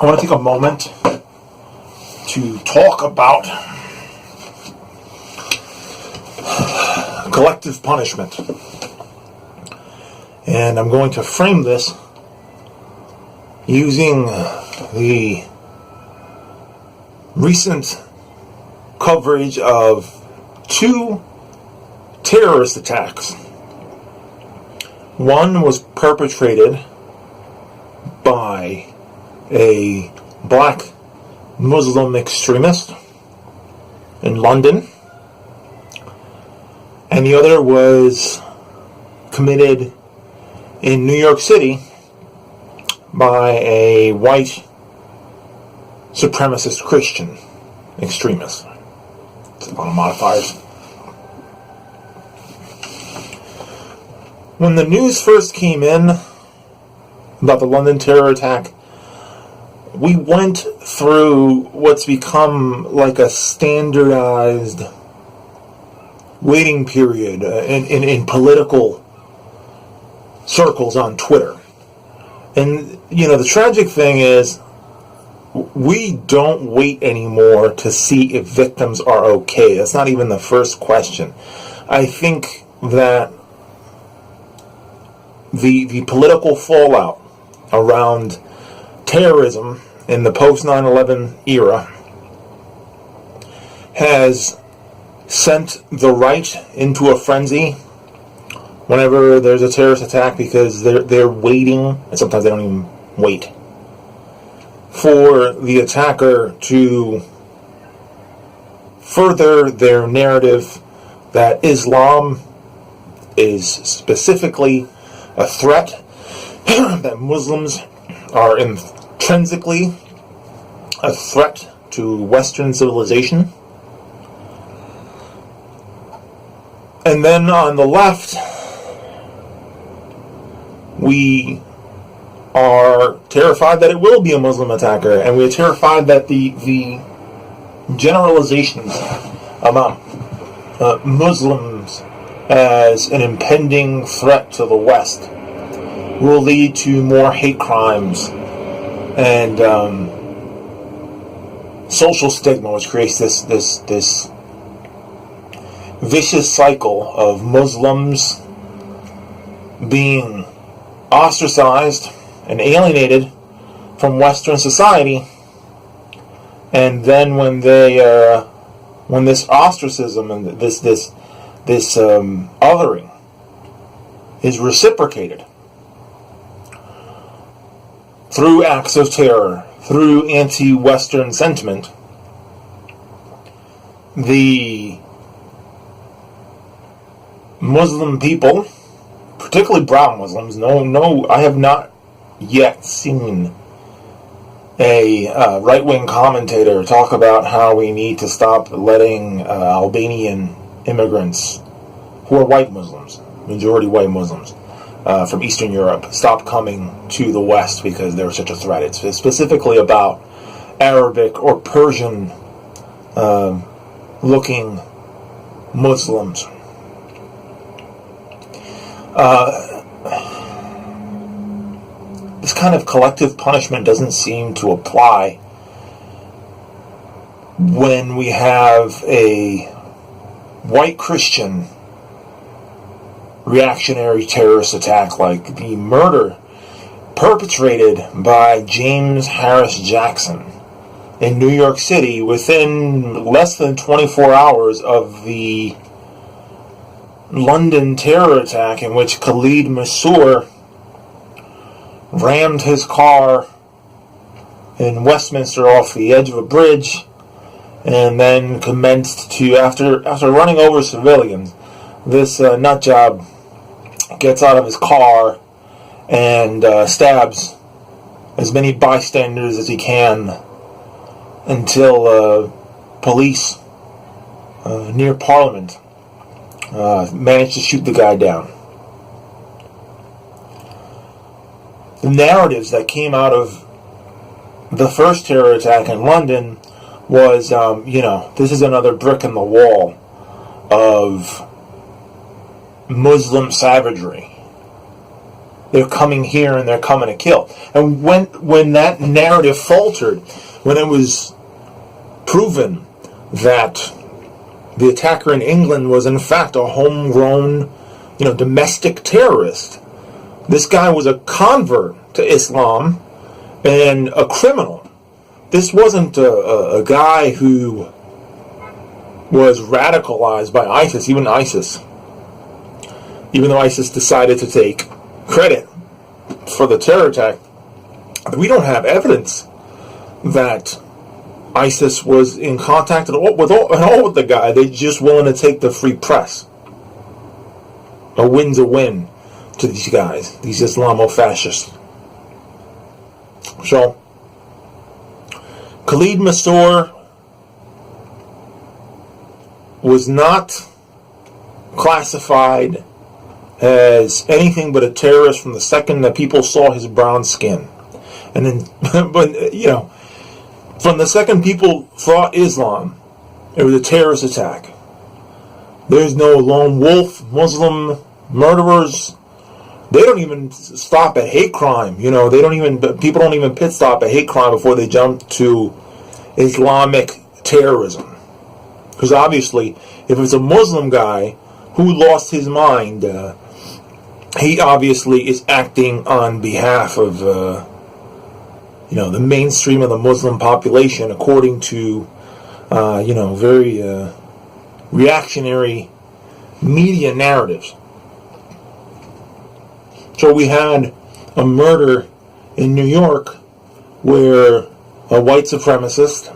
I want to take a moment to talk about collective punishment. And I'm going to frame this using the recent coverage of 2 terrorist attacks. One was perpetrated by a black Muslim extremist in London, and the other was committed in New York City by a white supremacist Christian extremist. It's a lot of modifiers. When the news first came in about the London terror attack, we went through what's become like a standardized waiting period in political circles on Twitter. And, the tragic thing is, we don't wait anymore to see if victims are okay. That's not even the first question. I think that the political fallout around terrorism in the post 9/11 era has sent the right into a frenzy whenever there's a terrorist attack, because they're waiting, and sometimes they don't even wait, for the attacker to further their narrative that Islam is specifically a threat, that Muslims are intrinsically a threat to Western civilization. And then on the left, we are terrified that it will be a Muslim attacker, and we are terrified that the generalizations about Muslims as an impending threat to the West will lead to more hate crimes and social stigma, which creates this vicious cycle of Muslims being ostracized and alienated from Western society, and then when this ostracism and this othering is reciprocated through acts of terror, through anti-Western sentiment, the Muslim people, particularly brown Muslims, I have not yet seen a right-wing commentator talk about how we need to stop letting Albanian immigrants, who are white Muslims, majority white Muslims, from Eastern Europe, stop coming to the West because they're such a threat. It's specifically about Arabic or Persian looking Muslims. This kind of collective punishment doesn't seem to apply when we have a white Christian reactionary terrorist attack like the murder perpetrated by James Harris Jackson in New York City within less than 24 hours of the London terror attack, in which Khalid Mansour rammed his car in Westminster off the edge of a bridge, and then commenced to, after running over civilians, this nutjob gets out of his car and stabs as many bystanders as he can until police near Parliament managed to shoot the guy down. The narratives that came out of the first terror attack in London was, this is another brick in the wall of Muslim savagery. they're coming here and they're coming to kill. And when that narrative faltered, when it was proven that the attacker in England was in fact a homegrown, domestic terrorist, this guy was a convert to Islam and a criminal. This wasn't a guy who was radicalized by ISIS, even though ISIS decided to take credit for the terror attack. We don't have evidence that ISIS was in contact at all with the guy. They're just willing to take the free press. A win's a win to these guys, these Islamo-fascists. So, Khalid Massour was not classified as anything but a terrorist from the second that people saw his brown skin. And then, from the second people thought Islam, it was a terrorist attack. There's no lone wolf Muslim murderers. They don't even stop at hate crime. People don't even pit stop at hate crime before they jump to Islamic terrorism. Because obviously, if it's a Muslim guy who lost his mind, he obviously is acting on behalf of, the mainstream of the Muslim population, according to, very reactionary media narratives. So we had a murder in New York where a white supremacist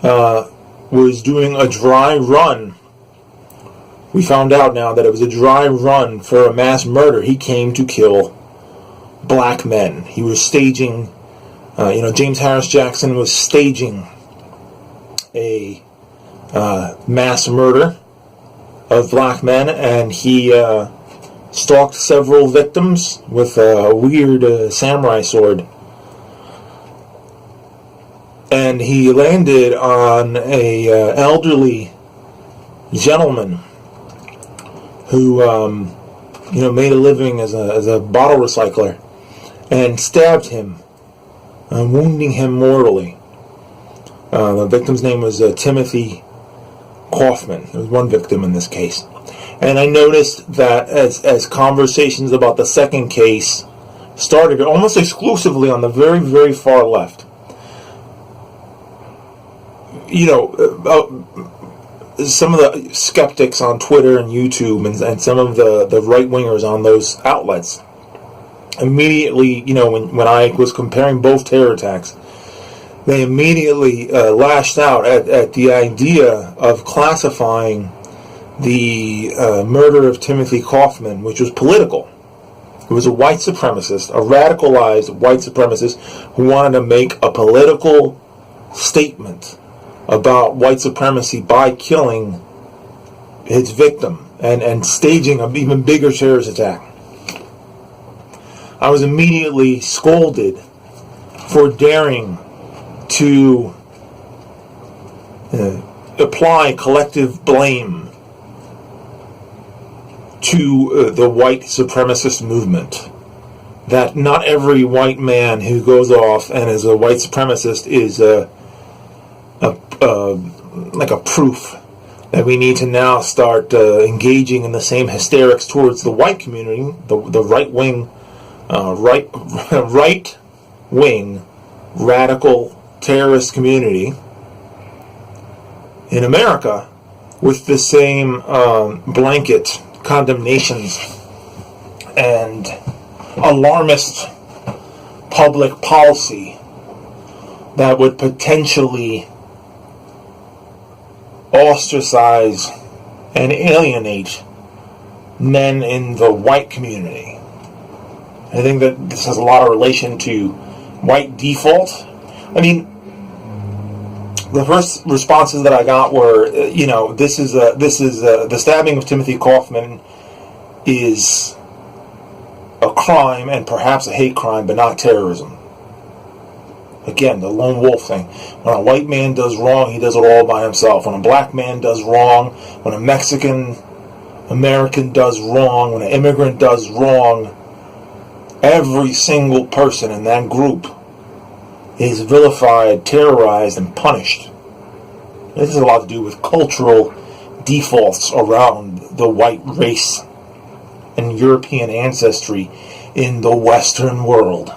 was doing a dry run. We found out now that it was a dry run for a mass murder. He came to kill black men. He was staging, James Harris Jackson was staging a mass murder of black men, and he stalked several victims with a weird samurai sword. And he landed on a elderly gentleman who, made a living as a bottle recycler, and stabbed him, wounding him mortally. The victim's name was Timothy Kaufman. There was one victim in this case. And I noticed that as conversations about the second case started, almost exclusively on the very, very far left. Some of the skeptics on Twitter and YouTube and some of the right-wingers on those outlets immediately, when I was comparing both terror attacks, they immediately lashed out at the idea of classifying the murder of Timothy Kaufman, which was political. It was a white supremacist, a radicalized white supremacist who wanted to make a political statement about white supremacy by killing his victim and staging an even bigger terrorist attack. I was immediately scolded for daring to apply collective blame to the white supremacist movement. That not every white man who goes off and is a white supremacist is like a proof that we need to now start engaging in the same hysterics towards the white community, the right wing radical terrorist community in America with the same blanket condemnations and alarmist public policy that would potentially ostracize and alienate men in the white community. I think that this has a lot of relation to white default. I mean, the first responses that I got were, the stabbing of Timothy Kaufman is a crime and perhaps a hate crime, but not terrorism. Again, the lone wolf thing. When a white man does wrong, he does it all by himself. When a black man does wrong, when a Mexican American does wrong, when an immigrant does wrong, every single person in that group is vilified, terrorized, and punished. This has a lot to do with cultural defaults around the white race and European ancestry in the Western world.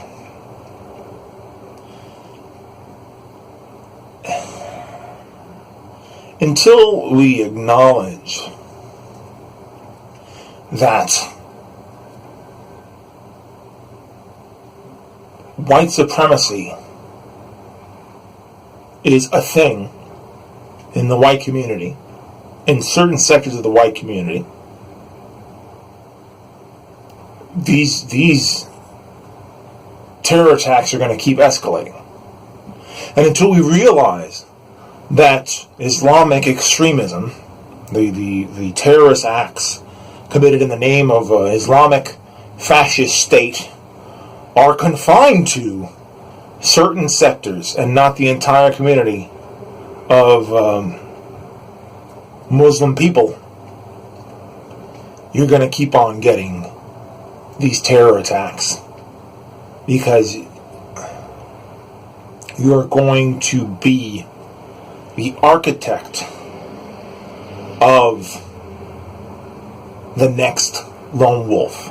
Until we acknowledge that white supremacy is a thing in the white community, in certain sectors of the white community, these terror attacks are going to keep escalating. And until we realize that Islamic extremism, the terrorist acts committed in the name of an Islamic fascist state, are confined to certain sectors and not the entire community of Muslim people, you're going to keep on getting these terror attacks, because you're going to be the architect of the next lone wolf.